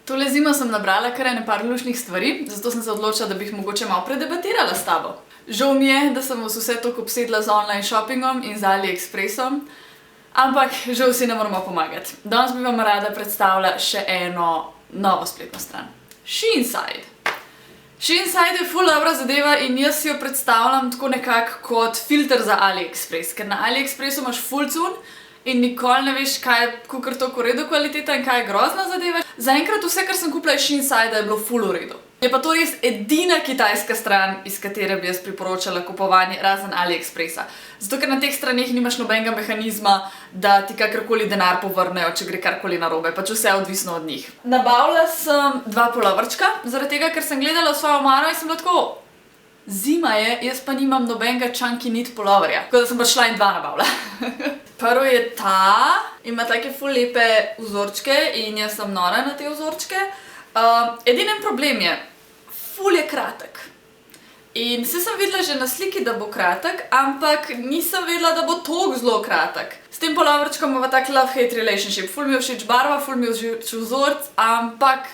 Tole zimo sem nabrala kar par luštnih stvari, zato sem se odločila, da bi jih mogoče malo predebatirala s tabo. Žal mi je, da sem vas vse toliko obsedla z online shoppingom in z AliExpressom, ampak žal si ne moramo pomagati. Danes bi vam rada predstavila še eno novo spletno stran. Shein-site. Shein-site je ful dobra zadeva in jaz si jo predstavljam tako nekako kot filter za AliExpress, ker na AliExpressu imaš ful cun in nikoli ne veš, kaj je kakor toliko v redu kvaliteta in kaj je grozna zadeva. Zaenkrat vse, kar sem kupila iz Shein-site, je bilo ful v redu. Je pa to res edina kitajska stran, iz katere bi jaz priporočala kupovanje razen AliExpressa. Zato, ker na teh straneh nimaš nobenega mehanizma, da ti kakorkoli denar povrnejo, če gre karkoli narobe, pač vse je odvisno od njih. Nabavila sem 2 puloverčka, zaradi tega, ker sem gledala v svojo omaro in sem bila tako, zima je, jaz pa nimam nobenega chunky knit puloverja. Tako da sem pa šla in 2 nabavila. Prvo je ta, ima take ful lepe vzorčke in jaz sem nora na te vzorčke. Edinen problem je, ful je kratek. In vse sem videla že na sliki, da bo kratek, ampak nisem vedela, da bo toliko zelo kratek. S tem puloverčkom ima tak love-hate relationship. Ful mi je všeč barva, ful mi je všeč vzorc, ampak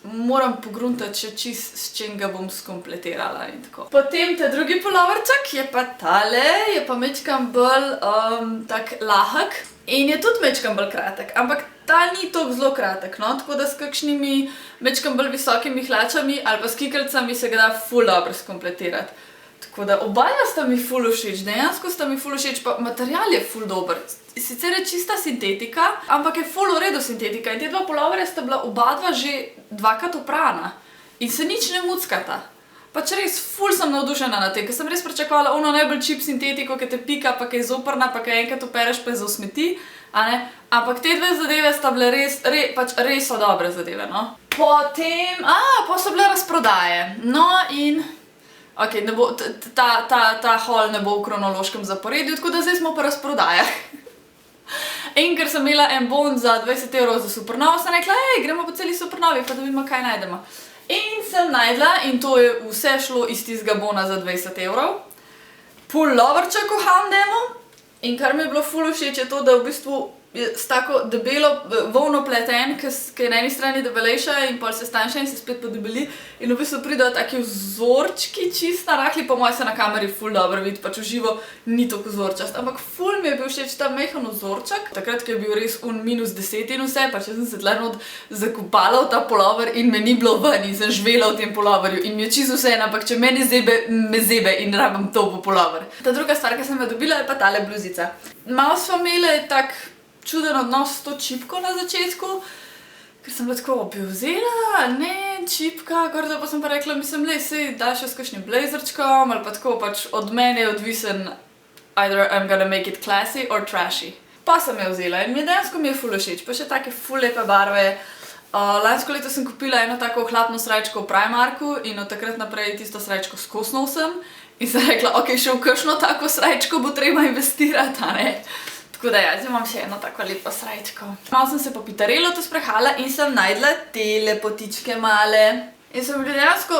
moram pogruntati še čist, s čim ga bom skompletirala in tako. Potem ta drugi puloverček je pa tale, je pa mečkam bolj tak lahek in je tudi mečkam bolj kratek, ampak ta ni toliko zelo kratek, no, tako da s kakšnimi mečkam bolj visokimi hlačami ali pa s kikelcami se ga da ful dobro skompletirati. Tako da obaja sta mi ful všeč, dejansko sta mi ful všeč, pa material je ful dober. Sicer je čista sintetika, ampak je ful v redu sintetika in te 2 puloverja sta bila obadva že 2krat oprana in se nič ne muckata. Pač res ful sem navdušena na tem, ker sem res pričakovala ono najbolj cheap sintetiko, ki te pika, pa ki je zoprna, pa ki enkrat opereš, pa je za smeti, a ne? Ampak te 2 zadeve sta bile res so dobre zadeve, no. Potem, pa so bile razprodaje. No in ok, ta haul ne bo v kronološkem zaporedju, tako da zdaj smo pa razprodajah. In ker sem imela en bon za 20 € za Supernovo, sem rekla, gremo po celi Supernovi, pa da vidimo, kaj najdemo. In sem najdla, in to je vse šlo iz tistega bona za 20 €, puloverček v H&M-u. In kar mi je bilo ful všeč je to, da v bistvu s tako debelo volno pleten, ki je na eni strani debelejša in pol se stanjša in se spet podebeli. In v bistvu pridejo taki vzorčki čist narahli, po moje se na kameri ful dobro vidi, pač v živo ni toliko vzorčast. Ampak ful mi je bil všeč ta mehen vzorček. Takrat, ko je bil res -10 in vse, pač jaz sem se tle not zakopala v ta pulover in me ni bilo ven in sem živela v tem puloverju. In mi je čisto vseeno, ampak če meni zebe, me zebe in rabim to po pulover. Ta druga stvar, ki sem jo dobila, je pa tale bluzica. Malo smo imeli tak čuden odnos s to čipko na začetku, ker sem bila tako, bi vzela, ne, čipka, gordo pa sem pa rekla, mislim, sej daš jo s kakšnim blazerčkom ali pa tako, pač od mene je odvisen either I'm gonna make it classy or trashy. Pa sem jo vzela in dejansko mi je ful všeč, pa še take ful lepe barve. Lansko leto sem kupila eno tako ohlapno srajčko v Primarku in od takrat naprej tisto srajčko skos nosim in sem rekla, ok, še v kakšno tako srajčko bo treba investirati, a ne? Tako da zdaj imam še eno tako lepo srajčko. Malo sem se po Pitarelotu sprehajala in sem najdla te lepotičke male. In sem bila dejansko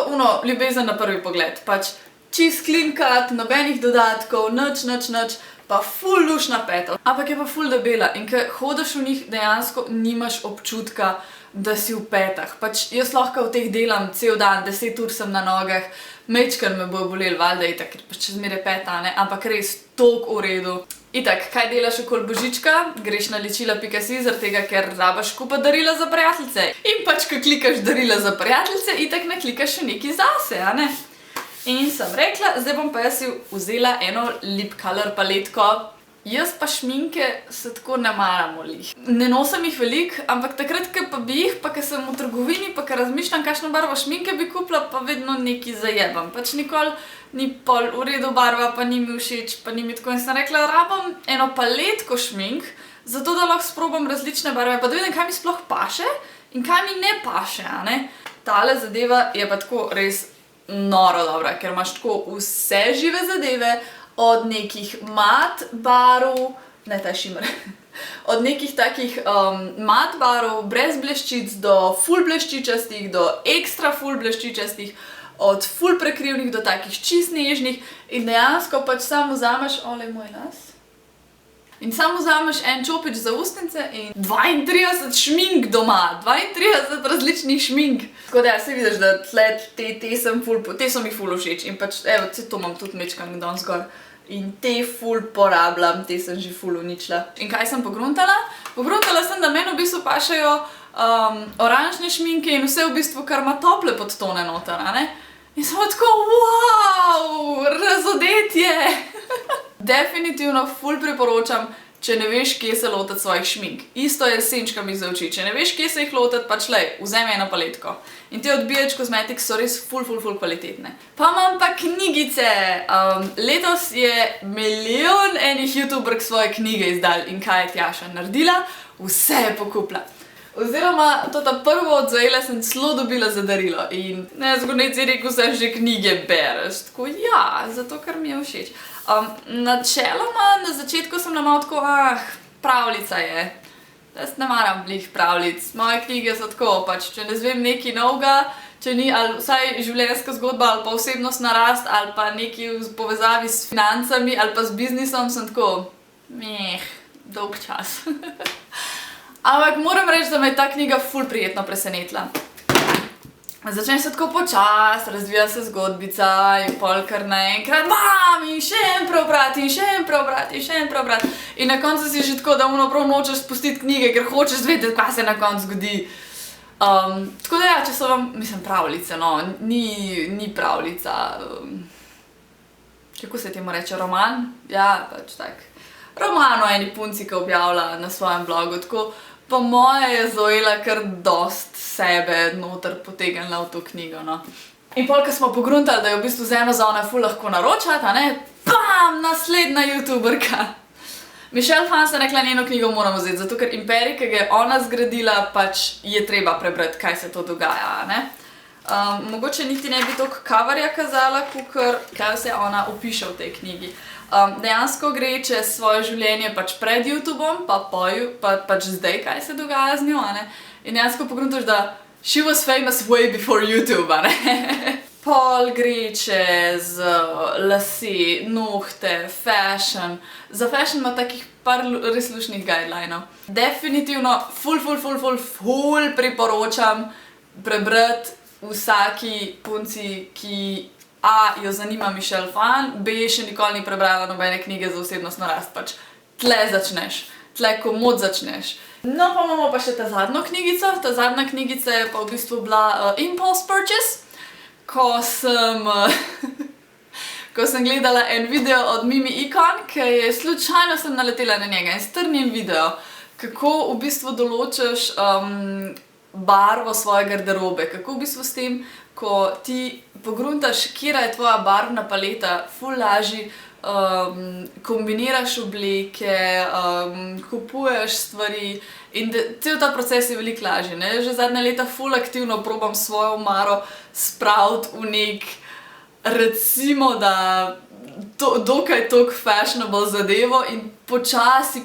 ljubezen na prvi pogled. Pač čist clean cut, nobenih dodatkov, nič, pa ful luštna peta. Ampak je pa ful debela in ker hodiš v njih, dejansko nimaš občutka, da si v petah. Pač jaz lahko v teh delam cel dan, 10 ur sem na nogah, mečkar me bo bolel, valjda itak, ker pač čez mere peta, ne, ampak res toliko v redu. Itak, kaj delaš okoli božička? Greš na ličila.si, zaradi tega, ker rabaš kupiti darila za prijateljice. In pač, ko klikaš darila za prijateljice, itak ne klikaš še nekaj zase, a ne? In sem rekla, zdaj bom pa jaz si vzela eno lip color paletko. Jaz pa šminke se tako ne maram lih. Ne nosim jih veliko, ampak takrat, ko pa bi jih, pa ko sem v trgovini, pa ko razmišljam, kakšno barvo šminke bi kupila, pa vedno nekaj zajebam. Pač nikoli ni pol v redu barva, pa ni mi všeč, pa ni mi tako. In sem rekla, rabam eno paletko šmink, zato da lahko sprobam različne barve, pa da vidim, kaj mi sploh paše in kaj mi ne paše, a ne. Tale zadeva je pa tako res noro dobra, ker imaš tako vse žive zadeve, od nekih mat barv, ne ta šimer, od nekih takih mat barv, brez bleščic, do ful bleščičastih, do ekstra ful bleščičastih, od ful prekrivnih do takih čist nežnih in dejansko pač samo vzameš, olej moj las, In samo vzameš en čopič za ustnice in 32 šmink doma, 32 različnih šmink. Tako da se vidiš, da te so mi ful všeč in pač, evo, to imam tudi mečkan danes gor. In te ful porabljam, te sem že ful uničila. In kaj sem pogruntala? Pogruntala sem, da meni v bistvu pašajo oranžne šminke in vse v bistvu, kar ima tople podtone noter, a ne? In sem tako, wow, razodetje! Definitivno ful priporočam, če ne veš, kje se lotati svojih šmink. Isto je s senčkami za oči. Če ne veš, kje se jih lotati, pač lej, vzemi eno paletko. In te od BH Cosmetics so res ful kvalitetne. Pa imam pa knjigice. Letos je milijon enih youtuberk svoje knjige izdal in kaj je Tjaša naredila? Vse je pokupila. Oziroma, ta prvo od Zoele sem celo dobila za darilo in zgodnec je rekel, da že knjige bereš. Tako ja, zato ker mi je všeč. Načeloma, na začetku sem malo tako, pravljica je. Jaz ne maram blih pravljic. Moje knjige so tako, pač, če ne zvem nekaj novega, če ni ali vsaj življenjska zgodba ali pa osebnostna rast ali pa nekaj v povezavi s financami ali pa z biznisom, sem tako, dolg čas. Ampak moram reči, da me je ta knjiga ful prijetno presenetila. Začne se tako počas, razvija se zgodbica in pol kar naenkrat bam in še en preobrat in še en preobrat in še en preobrat. In na koncu si že tako, da prav nočeš spustiti knjige, ker hočeš vedeti, kaj se na koncu zgodi. Tako da ja, če so vam, mislim, pravljice, no, ni pravljica. Kako se temu reče, roman? Ja, pač tak. Roman o eni punci, ki objavlja na svojem blogu, tako po moje je Zoela kar dost sebe noter potegnila v to knjigo, no. In pol, ko smo pogruntali, da je v bistvu z eno za ona ful lahko naročati, a ne, bam, naslednja youtuberka. Michelle Phan se rekla, njeno knjigo moramo vzeti, zato ker imperij, ki ga je ona zgradila, pač je treba prebrati, kaj se to dogaja, a ne. Mogoče niti ne bi toliko coverja kazala, kakor kaj vse ona opiše v tej knjigi. Dejansko gre čez svoje življenje pač pred YouTubeom, pa pač zdaj, kaj se dogaja z njo, a ne. In dejansko pogruntaš, da she was famous way before YouTube, a ne. Pol gre čez lase, nohte, fashion. Za fashion ima takih par res lušnih guidelinov. Definitivno ful priporočam prebrati vsaki punci, ki jo zanima Michelle Phan, še nikoli ni prebrala nobene knjige za osebnostno rast, pač tle začneš, tle komod začneš. No, pa imamo pa še ta zadnjo knjigico, ta zadnja knjigica je pa v bistvu bila Impulse Purchase, ko sem gledala en video od Mimi Ikon, ki je slučajno sem naletela na njega, en strnjen video, kako v bistvu določaš barvo svoje garderobe, kako v bistvu s tem, ko ti pogruntaš, kjera je tvoja barvna paleta, ful lažji, kombiniraš obleke, kupuješ stvari in cel ta proces je veliko lažji, ne. Že zadnja leta ful aktivno probam svojo omaro spraviti v nek, recimo, da dokaj toliko fashionable zadevo in počasi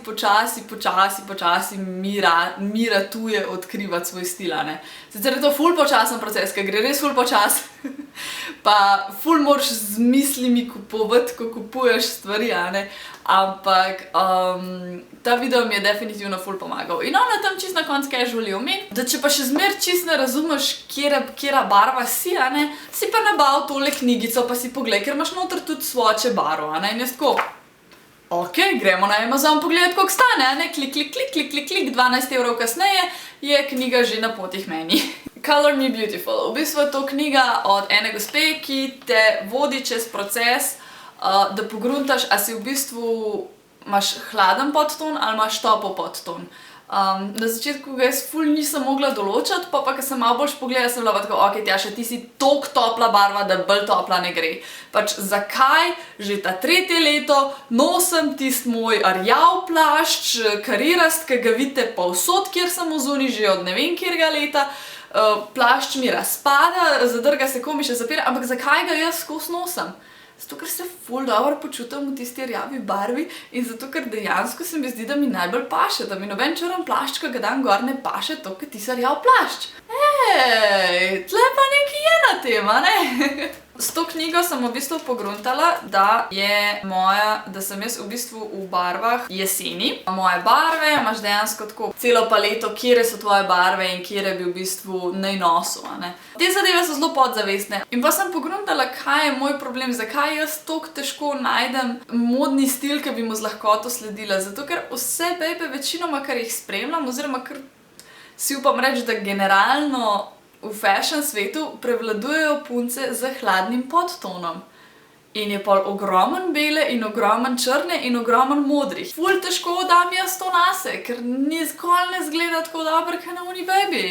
mi ratuje odkrivati svoj stil, a ne. Sicer je to ful počasen proces, ker gre res ful počas, pa ful moraš z mislimi kupovati, ko kupuješ stvari, a ne. Ampak ta video mi je definitivno ful pomagal. In ona tam čisto na koncu casually omeni, da če pa še zmer čisto ne razumeš, kjera barva si, a ne, si pa nabav tole knjigico, pa si poglej, ker imaš noter tudi svoče barvo, a ne, in jaz tako, ok, gremo na Amazon pogledati, koliko stane, a ne, klik, 12 evrov kasneje je knjiga že na poti k meni. Color Me Beautiful. V bistvu je to knjiga od ene gospe, ki te vodi čez proces, da pogruntaš, a si v bistvu imaš hladen podton ali imaš topel podton. Na začetku ga jaz ful nisem mogla določati, pa ko sem malo bolj pogledala, sem bila pa tako, ok, Tjaša, ti si toliko topla barva, da bolj topla ne gre. Pač zakaj že ta tretje leto nosim tist moj rjav plašč, karirast, ki ga vidite povsod, kjer sem v zunaj že od ne vem kjerega leta, plašč mi razpada, zadrga se, ko mi še zapira, ampak zakaj ga jaz skozi nosim? Zato, ker se ful dobro počutim v tisti rjavi barvi in zato, ker dejansko se mi zdi, da mi najbolj paše, da mi noben črn plašč, ki ga dam gor, ne paše to, kot ti rjav plašč. Ej, tle pa nekaj je na tem, a ne? S to knjigo sem v bistvu pogruntala, da sem jaz v bistvu v barvah jeseni. Moje barve, imaš dejansko tako celo paleto, kjere so tvoje barve in kjere bi v bistvu naj nosil, a ne. Te zadeve so zelo podzavestne. In pa sem pogruntala, kaj je moj problem, zakaj jaz toliko težko najdem modni stil, ki bi mu z lahkoto sledila. Zato, ker vse bejbe večinoma, kar jih spremljam, oziroma kar si upam reči, da generalno v fashion svetu prevladujejo punce z hladnim podtonom. In je pol ogromen bele in ogromen črne in ogromen modrih. Ful težko dam jaz to nase, ker nikoli ne zgleda tako dobro, kot na oni baby.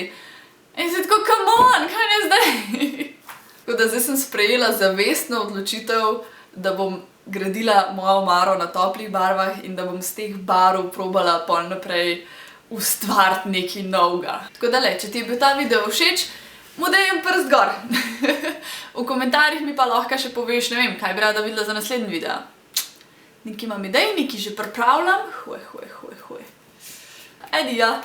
In si tako, come on, kaj je zdaj? Tako da zdaj sem sprejela zavestno odločitev, da bom gradila mojo omaro na toplih barvah in da bom z teh barv probala pol naprej ustvariti nekaj novega. Tako da če ti je bil ta video všeč, mu dajem prst gor. V komentarjih mi pa lahko še poveš, ne vem, kaj bi rada videla za naslednji video. Nekaj imam idej, nekaj že pripravljam. Ajde, ja.